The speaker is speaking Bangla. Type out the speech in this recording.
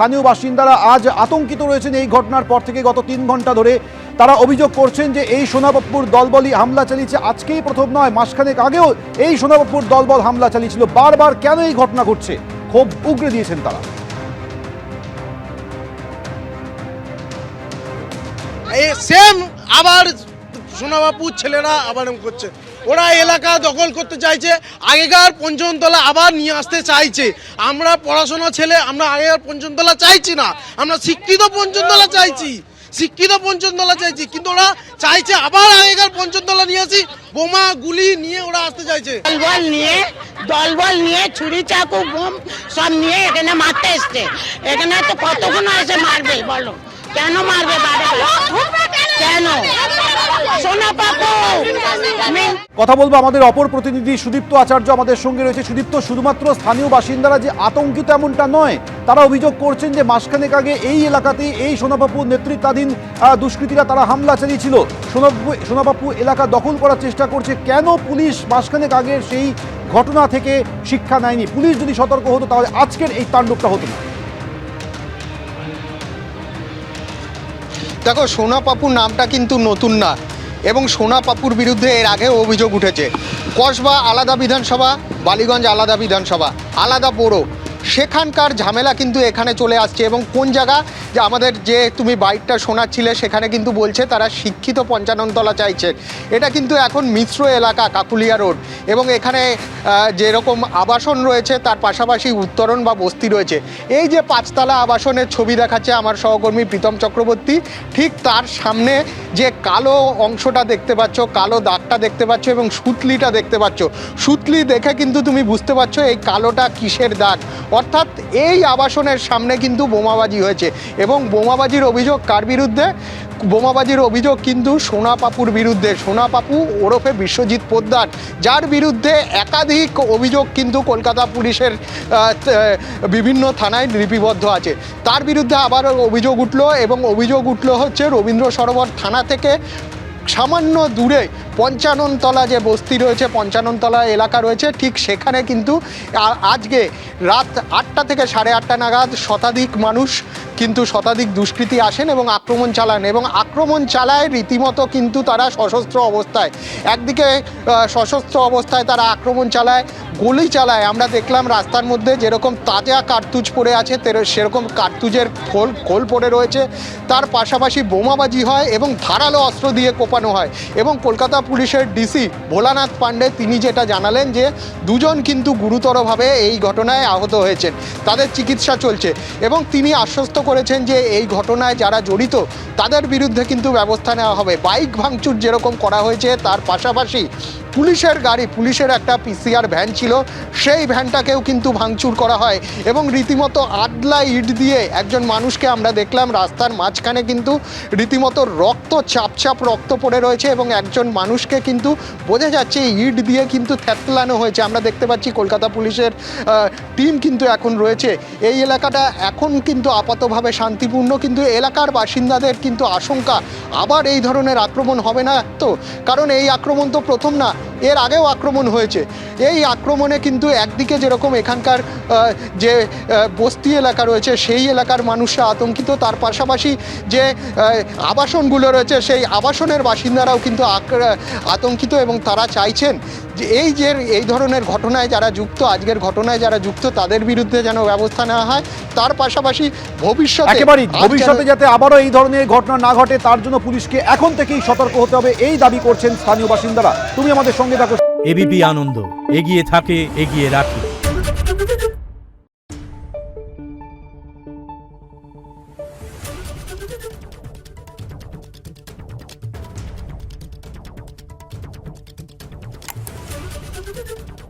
স্থানীয় বাসিন্দারা আজ আতঙ্কিত রয়েছেন এই ঘটনার পর থেকে। গত 3 ঘন্টা ধরে তারা অভিযোগ করছেন যে এই সোনাবাপুর দলবলই হামলা চালিয়েছে। আজকেই প্রথম নয়, মাসখানেক আগেও এই সোনাবাপুর দলবল হামলা চালিয়েছিল। বারবার কেন এই ঘটনা ঘটছে, ক্ষোভ উগরে দিয়েছেন তারা। সেম আবার সোনাবাপুর ছেলেরা আবার করছে, ওরা এলাকা দখল করতে চাইছে, আগেকার পঞ্চমতলা আবার নিয়ে আসতে চাইছে। আমরা পড়াশোনা ছেলে, আমরা আগেকার পঞ্চমতলা চাইছি না, আমরা শিক্ষিত পঞ্চমতলা চাইছি, শিক্ষিত পঞ্চমতলা চাইছি, কিন্তু ওরা চাইছে আবার আগেকার পঞ্চমতলা নিয়ে আসি, বোমা গুলি নিয়ে ওরা আসতে চাইছে। দলবল নিয়ে ছুরি চাকু বোম সব নিয়ে এখানে মারতে এসছে। এখানে তো কতক্ষণ এসে মারবে বলো, কেন মারবে কেন? কথা বলবো আমাদের অপর প্রতিনিধি সুদীপ্ত আচার্য আমাদের সঙ্গে রয়েছে। সুদীপ্ত, শুধুমাত্র স্থানীয় বাসিন্দারা যে আতঙ্কিত এমনটা নয়, তারা অভিযোগ করছেন যে মাসখানেক আগে এই এলাকাতে এই সোনাবাপুর নেতৃত্বাধীন দুষ্কৃতীরা তারা হামলা চালিয়েছিল, সোনাবাপু এলাকা দখল করার চেষ্টা করছে। কেন পুলিশ মাসখানেক আগের সেই ঘটনা থেকে শিক্ষা নেয়নি? পুলিশ যদি সতর্ক হতো তাহলে আজকের এই তাণ্ডবটা হতো না। দেখো, সোনাপাপুর নামটা কিন্তু নতুন না, এবং সোনাপাপুর বিরুদ্ধে এর আগে অভিযোগ উঠেছে। কসবা আলাদা বিধানসভা, বালিগঞ্জ আলাদা বিধানসভা, আলাদা পৌর, সেখানকার ঝামেলা কিন্তু এখানে চলে আসছে। এবং কোন জায়গা, যে আমাদের যে তুমি বাইকটা শোনাচ্ছিলে সেখানে কিন্তু বলছে তারা শিক্ষিত 55 তলা চাইছে। এটা কিন্তু এখন মিশ্র এলাকা, কাকুলিয়া রোড, এবং এখানে যেরকম আবাসন রয়েছে তার পাশাপাশি উত্তরণ বা বস্তি রয়েছে। এই যে 5 তলা আবাসনের ছবি দেখাচ্ছে আমার সহকর্মী প্রীতম চক্রবর্তী, ঠিক তার সামনে যে কালো অংশটা দেখতে পাচ্ছ, কালো দাগটা দেখতে পাচ্ছ এবং সুতলিটা দেখতে পাচ্ছ, সুতলি দেখে কিন্তু তুমি বুঝতে পারছো এই কালোটা কিসের দাগ। অর্থাৎ এই আবাসনের সামনে কিন্তু বোমাবাজি হয়েছে, এবং বোমাবাজির অভিযোগ কার বিরুদ্ধে? বোমাবাজির অভিযোগ কিন্তু সোনাপাপুর বিরুদ্ধে। সোনাপাপু ওরফে বিশ্বজিৎ পোদ্দার, যার বিরুদ্ধে একাধিক অভিযোগ কিন্তু কলকাতা পুলিশের বিভিন্ন থানায় লিপিবদ্ধ আছে, তার বিরুদ্ধে আবার অভিযোগ উঠল। এবং অভিযোগ উঠল হচ্ছে রবীন্দ্র সরোবর থানা থেকে সামান্য দূরে 55 তলা যে বস্তি রয়েছে, 55 তলা এলাকা রয়েছে, ঠিক সেখানে কিন্তু আজকে রাত 8টা থেকে 8:30 নাগাদ শতাধিক দুষ্কৃতী আসেন এবং আক্রমণ চালান, এবং আক্রমণ চালায় রীতিমতো কিন্তু তারা সশস্ত্র অবস্থায়। একদিকে সশস্ত্র অবস্থায় তারা আক্রমণ চালায়, গুলি চালায়। আমরা দেখলাম রাস্তার মধ্যে যেরকম তাজা কার্তুজ পড়ে আছে সেরকম কার্তুজের খোল পড়ে রয়েছে, তার পাশাপাশি বোমাবাজি হয় এবং ধারালো অস্ত্র দিয়ে কোপানো হয়। এবং কলকাতা পুলিশের ডিসি ভোলানাথ পাণ্ডে তিনি যেটা জানালেন যে 2 জন কিন্তু গুরুতরভাবে এই ঘটনায় আহত হয়েছেন, তাদের চিকিৎসা চলছে, এবং তিনি আশ্বস্ত করেছেন যে এই ঘটনায় যারা জড়িত তাদের বিরুদ্ধে কিন্তু ব্যবস্থা নেওয়া হবে। বাইক ভাঙচুর যেরকম করা হয়েছে, তার পাশাপাশি পুলিশের গাড়ি, পুলিশের একটা পিসিআর ভ্যান ছিল, সেই ভ্যানটাকেও কিন্তু ভাঙচুর করা হয়। এবং রীতিমতো আদলা ইট দিয়ে একজন মানুষকে আমরা দেখলাম রাস্তার মাঝখানে কিন্তু রীতিমতো চাপ রক্ত পড়ে রয়েছে, এবং একজন মানুষকে কিন্তু বোঝা যাচ্ছে ইট দিয়ে কিন্তু থেতলানো হয়েছে। আমরা দেখতে পাচ্ছি কলকাতা পুলিশের টিম কিন্তু এখন রয়েছে। এই এলাকাটা এখন কিন্তু আপাতভাবে শান্তিপূর্ণ, কিন্তু এলাকার বাসিন্দাদের কিন্তু আশঙ্কা আবার এই ধরনের আক্রমণ হবে না তো, কারণ এই আক্রমণ তো প্রথম না, এর আগেও আক্রমণ হয়েছে। এই আক্রমণে কিন্তু একদিকে যেরকম এখানকার যে বস্তি এলাকা রয়েছে সেই এলাকার মানুষরা আতঙ্কিত, তার পাশাপাশি যে আবাসনগুলো রয়েছে সেই আবাসনের বাসিন্দারাও কিন্তু আতঙ্কিত, এবং তারা চাইছেন যে এই ধরনের ঘটনায় যারা যুক্ত, আজকের ঘটনায় যারা যুক্ত, তাদের বিরুদ্ধে যেন ব্যবস্থা নেওয়া হয়। তার পাশাপাশি ভবিষ্যতে যাতে আবারও এই ধরনের ঘটনা না ঘটে তার জন্য পুলিশকে এখন থেকেই সতর্ক হতে হবে, এই দাবি করছেন স্থানীয় বাসিন্দারা। তুমি আমাদের সঙ্গে থাকো। এবিপি আনন্দ, এগিয়ে থাকে, এগিয়ে রাখে। Thank you.